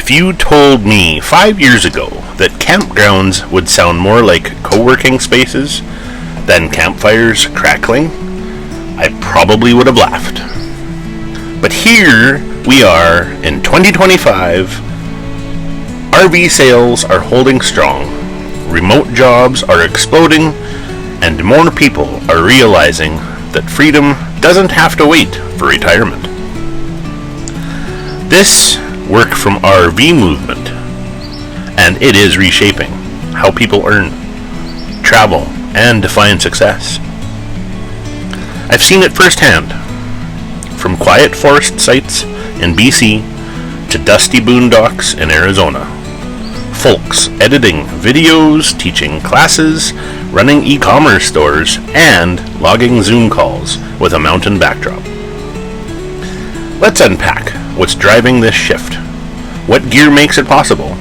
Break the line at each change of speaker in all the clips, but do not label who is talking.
If you told me 5 years ago that campgrounds would sound more like co-working spaces than campfires crackling, I probably would have laughed. But here we are in 2025. RV sales are holding strong, remote jobs are exploding, and more people are realizing that freedom doesn't have to wait for retirement. This work from RV movement, and it is reshaping how people earn, travel, and define success. I've seen it firsthand, from quiet forest sites in BC to dusty boondocks in Arizona. Folks editing videos, teaching classes, running e-commerce stores, and logging Zoom calls with a mountain backdrop. Let's unpack what's driving this shift, what gear makes it possible,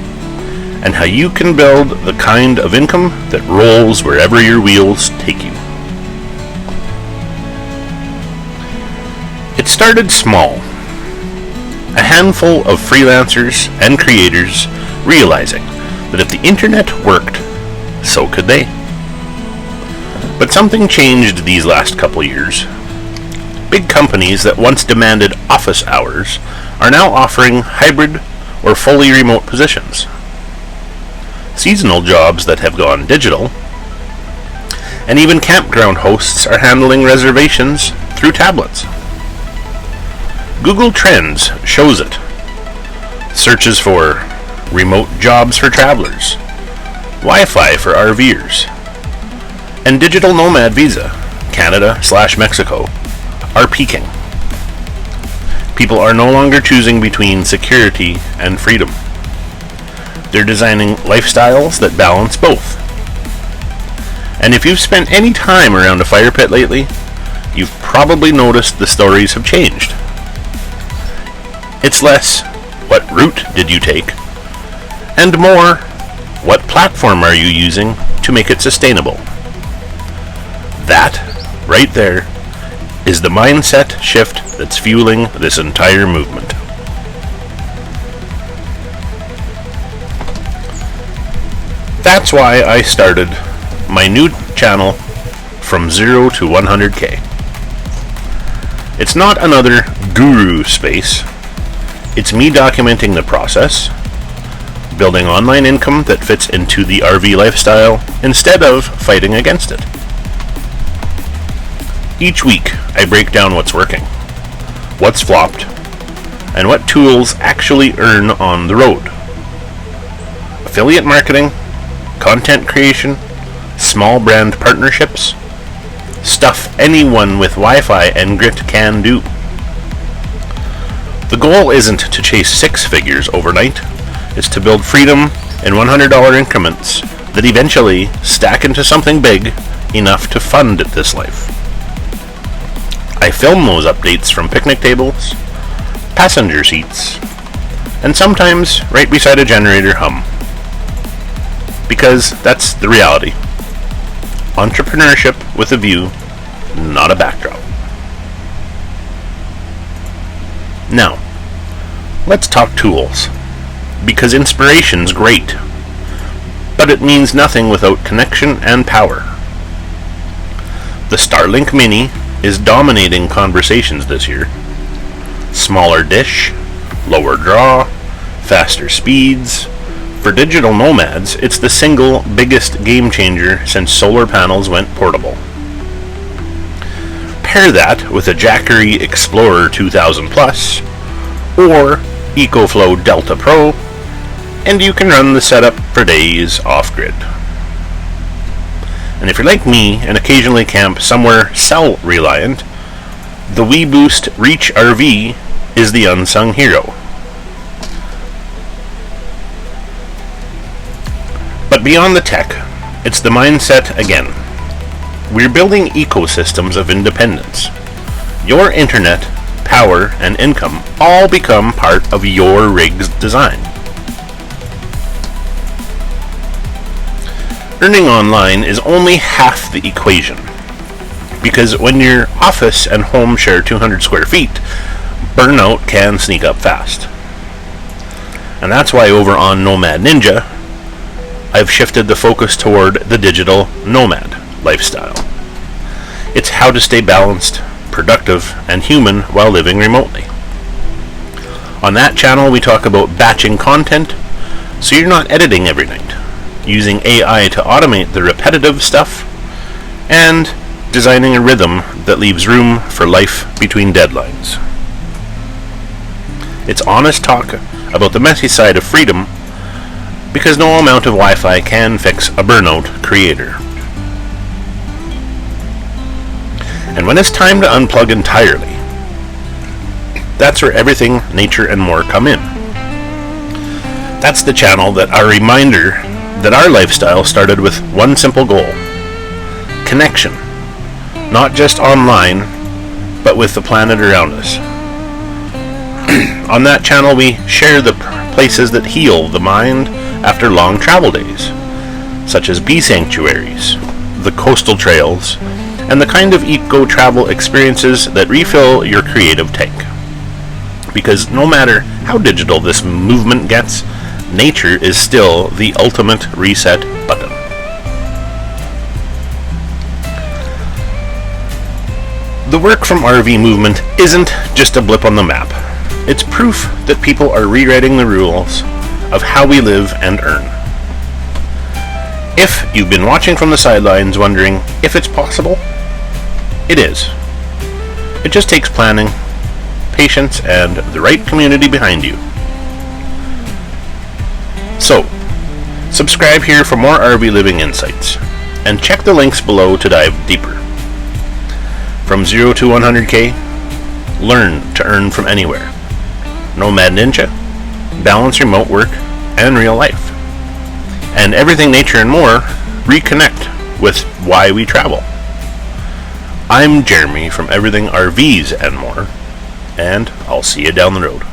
and how you can build the kind of income that rolls wherever your wheels take you. It started small. A handful of freelancers and creators realizing that if the internet worked, so could they. But something changed these last couple years. Big companies that once demanded office hours are now offering hybrid or fully remote positions. Seasonal jobs that have gone digital, and even campground hosts are handling reservations through tablets. Google Trends shows it. Searches for remote jobs for travelers, Wi-Fi for RVers, and digital nomad visa, Canada/Mexico, are peaking. People are no longer choosing between security and freedom. They're designing lifestyles that balance both. And if you've spent any time around a fire pit lately, you've probably noticed the stories have changed. It's less, what route did you take? And more, what platform are you using to make it sustainable? That, right there, is the mindset shift that's fueling this entire movement. That's why I started my new channel from 0 to 100K. It's not another guru space. It's me documenting the process, building online income that fits into the RV lifestyle instead of fighting against it. Each week, I break down what's working, what's flopped, and what tools actually earn on the road. Affiliate marketing, content creation, small brand partnerships, stuff anyone with Wi-Fi and grit can do. The goal isn't to chase six figures overnight, it's to build freedom in $100 increments that eventually stack into something big enough to fund this life. I film those updates from picnic tables, passenger seats, and sometimes right beside a generator hum. Because that's the reality. Entrepreneurship with a view, not a backdrop. Now, let's talk tools. Because inspiration's great, but it means nothing without connection and power. The Starlink Mini is dominating conversations this year. Smaller dish, lower draw, faster speeds. For digital nomads, it's the single biggest game changer since solar panels went portable. Pair that with a Jackery Explorer 2000 Plus or EcoFlow Delta Pro, and you can run the setup for days off-grid. And if you're like me and occasionally camp somewhere cell-reliant, the WeBoost Reach RV is the unsung hero. But beyond the tech, it's the mindset again. We're building ecosystems of independence. Your internet, power, and income all become part of your rig's design. Earning online is only half the equation, because when your office and home share 200 square feet, burnout can sneak up fast. And that's why over on Nomad Ninja, I've shifted the focus toward the digital nomad lifestyle. It's how to stay balanced, productive, and human while living remotely. On that channel, we talk about batching content so you're not editing every night, using AI to automate the repetitive stuff, and designing a rhythm that leaves room for life between deadlines. It's honest talk about the messy side of freedom, because no amount of Wi-Fi can fix a burnout creator. And when it's time to unplug entirely, that's where Everything, Nature, and More come in. That's the channel that our reminder that our lifestyle started with one simple goal: connection. Not just online, but with the planet around us. On that channel, we share the places that heal the mind after long travel days, such as bee sanctuaries, the coastal trails, and the kind of eco travel experiences that refill your creative tank. Because no matter how digital this movement gets, nature is still the ultimate reset button. The work from RV movement isn't just a blip on the map. It's proof that people are rewriting the rules of how we live and earn. If you've been watching from the sidelines wondering if it's possible, it is. It just takes planning, patience, and the right community behind you. So, subscribe here for more RV living insights, and check the links below to dive deeper. From 0 to 100K, learn to earn from anywhere. Nomad Ninja, balance remote work and real life. And Everything, Nature, and More, reconnect with why we travel. I'm Jeremy from Everything RVs and More, and I'll see you down the road.